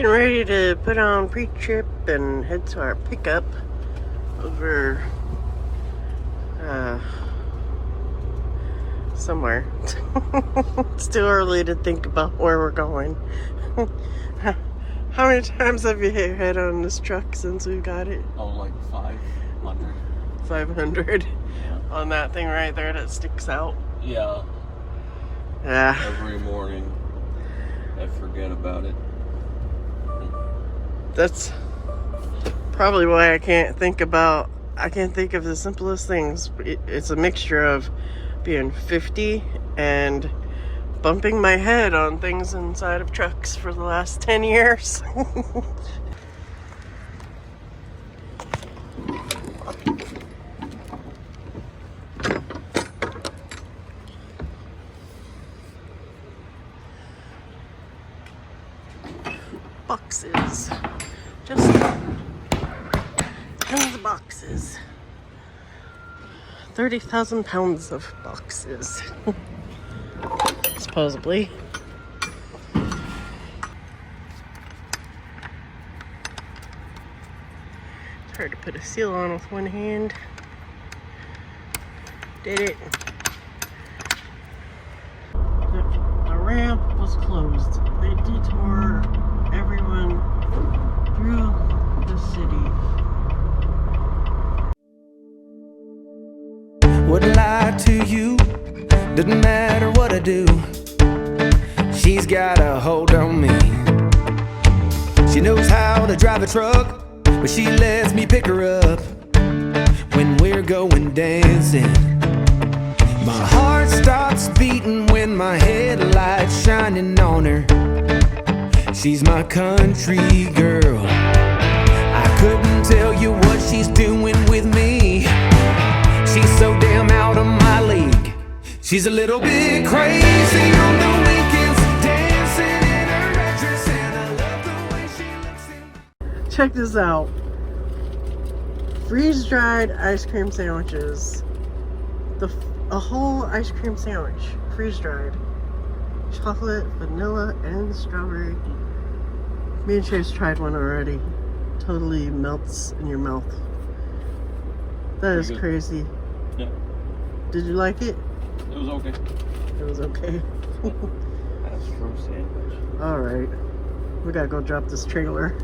getting ready to put on pre-trip and head to our pickup over somewhere. It's too early to think about where we're going. How many times have you had on this truck since we got it? Oh, like 500. 500 Yeah. On that thing right there that sticks out. Yeah. Yeah. Every morning, I forget about it. That's probably why I can't think of the simplest things. It's a mixture of being 50 and bumping my head on things inside of trucks for the last 10 years. Boxes. Just tons of boxes. 30,000 pounds of boxes. Supposedly. It's hard to put a seal on with one hand. Did it. The ramp was closed. They detoured everyone through the city. Wouldn't lie to you, doesn't matter what I do. She's got a hold on me. She knows how to drive a truck, but she lets me pick her up when we're going dancing. My heart starts beating when my headlights shining on her. She's my country girl. I couldn't tell you what she's doing with me. She's so damn out of my league. She's a little bit crazy on the weekends, dancing in her red dress, and I love the way she looks in. Check this out. Freeze-dried ice cream sandwiches. A whole ice cream sandwich, freeze-dried. Chocolate, vanilla, and strawberry. Me and Chase tried one already. Totally melts in your mouth. That is crazy. Yeah. Did you like it? It was okay. It was okay. Astro sandwich. Alright. We gotta go drop this trailer.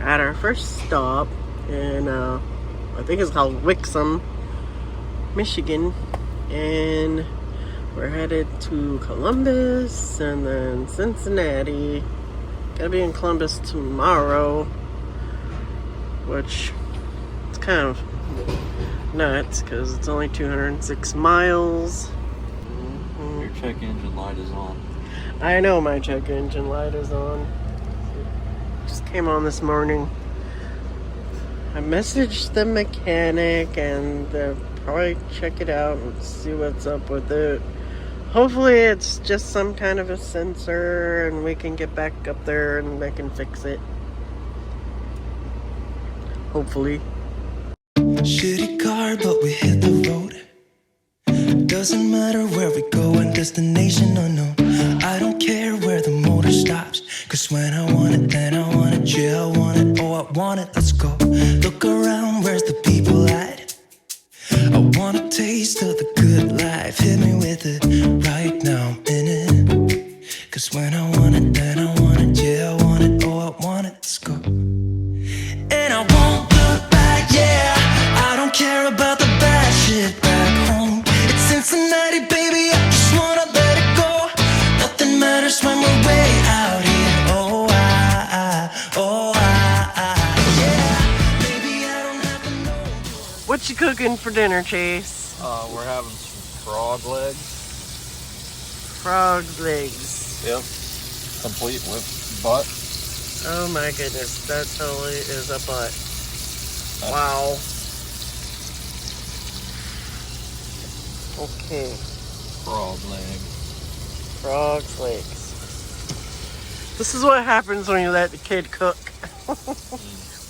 At our first stop in, I think it's called Wixom, Michigan, and we're headed to Columbus and then Cincinnati. Gotta be in Columbus tomorrow, which it's kind of nuts because it's only 206 miles. You're check engine light is on. I know my check engine light is on. It just came on this morning. I messaged the mechanic and they'll probably check it out and see what's up with it. Hopefully it's just some kind of a sensor and we can get back up there and they can fix it. Hopefully. Shitty car, but we hit the road. Doesn't matter where we go and destination unknown. I don't care where the motor stops, cause when I want it, then I want it. Yeah, I want it, oh I want it, let's go. Look around, where's the people at? I want a taste of the good life. Hit me with it right now, I'm in it. Cause when I want it, then I want it. Yeah, I want it, oh I want it, let's go. And I won't look back, yeah. I don't care about the bad shit back home. It's Cincinnati, baby, I just wanna let it go. Nothing matters when we're way out here. Oh, yeah. Maybe I don't have to know. What you cooking for dinner, Chase? We're having some frog legs. Frog legs. Yep. Complete with butt. Oh my goodness, that totally is a butt. Wow. Okay. Frog leg. Frog's legs. This is what happens when you let the kid cook.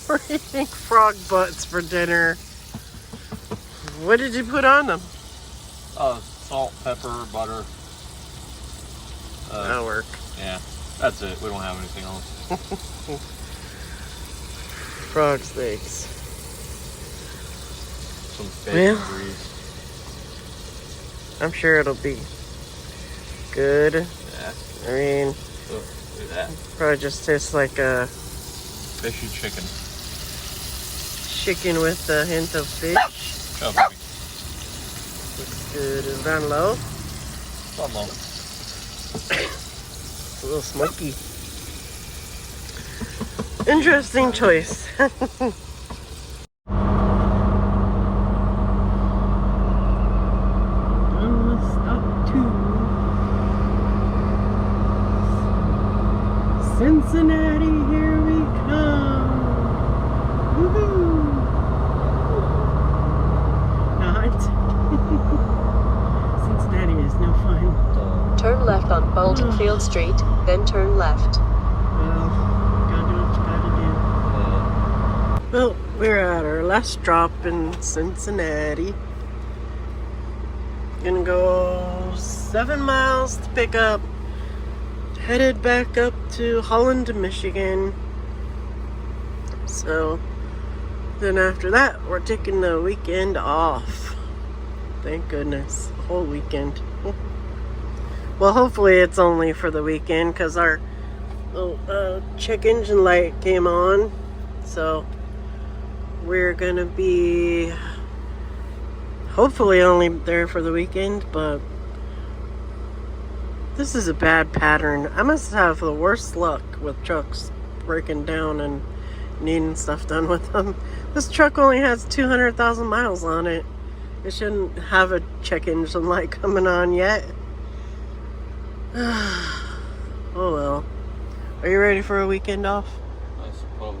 We're eating frog butts for dinner. What did you put on them? Salt, pepper, butter. That'll work. Yeah, that's it. We don't have anything else. Frog's legs. Some bacon Well. grease. I'm sure it'll be good. Yeah. I mean, Look at that. probably just tastes like a Fishy chicken. chicken with a hint of fish. Oh, baby. Looks good. Is that low? It's on low. It's a little smoky. Interesting choice. Cincinnati, here we come. Woohoo! Not. Cincinnati is no fun. Turn left on Bolton Field Street, then turn left. Well, gotta do what you gotta do. Well, we're at our last drop in Cincinnati. Gonna go 7 miles to pick up. Headed back up to Holland, Michigan. So then after that, we're taking the weekend off. Thank goodness, the whole weekend. Well, hopefully it's only for the weekend because our check engine light came on. So we're gonna be hopefully only there for the weekend, but this is a bad pattern. I must have the worst luck with trucks breaking down and needing stuff done with them. This truck only has 200,000 miles on it. It shouldn't have a check engine light coming on yet. Oh well. Are you ready for a weekend off? I suppose.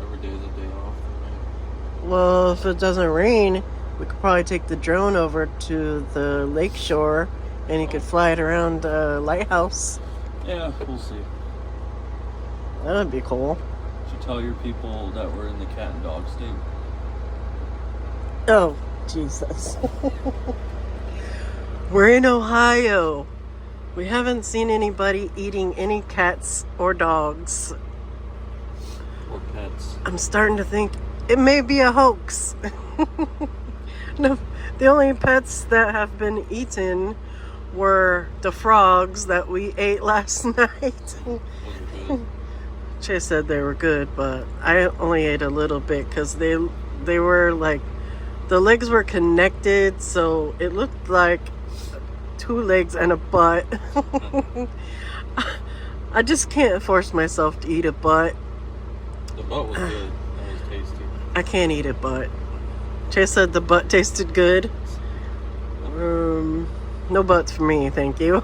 Every day is a day off for me. Well, if it doesn't rain, we could probably take the drone over to the lake shore and you could fly it around the lighthouse. Yeah, we'll see. That would be cool. Did you tell your people that we're in the cat and dog state? Oh, Jesus. We're in Ohio. We haven't seen anybody eating any cats or dogs. Or pets? I'm starting to think it may be a hoax. No, the only pets that have been eaten were the frogs that we ate last night. Chase said they were good, but I only ate a little bit because they were like, the legs were connected, so it looked like 2 legs and a butt. I just can't force myself to eat a butt. The butt was good. That was tasty. I can't eat a butt. Chase said the butt tasted good. No buts for me, thank you.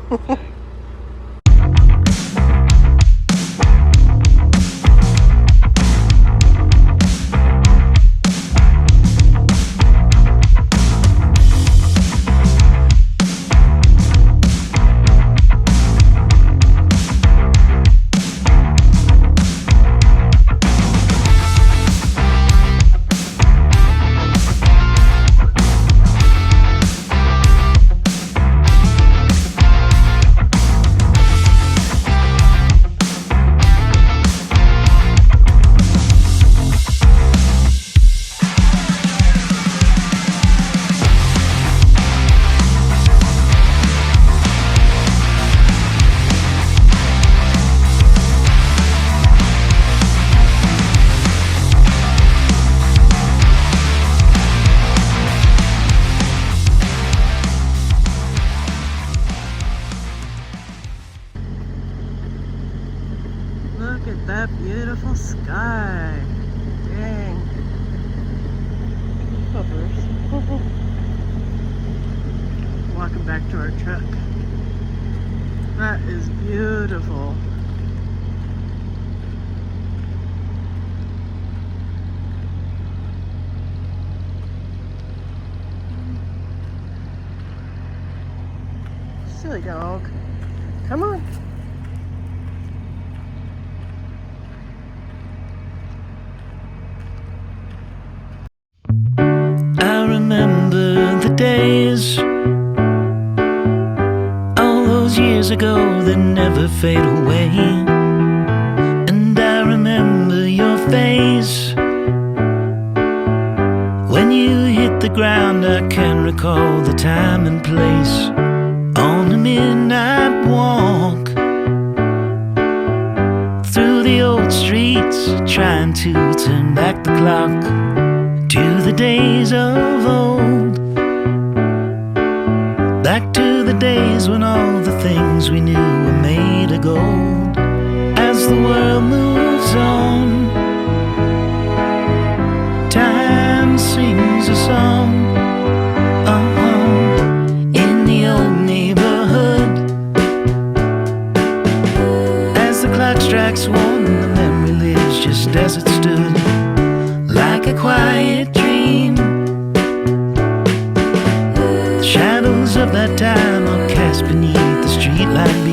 Look at that beautiful sky. Dang. Puppers. Walking back to our truck. That is beautiful. Silly dog. Come on. I remember the days, all those years ago that never fade away. And I remember your face when you hit the ground. I can recall the time and place on a midnight walk through the old streets, trying to turn back the clock to the days of old, back to the days when all the things we knew were made of gold. As the world moves on, time sings a song. In the old neighborhood, as the clock strikes one, the memory lives just as it stood, like a quiet dream. The shadows of that time are cast beneath the streetlight.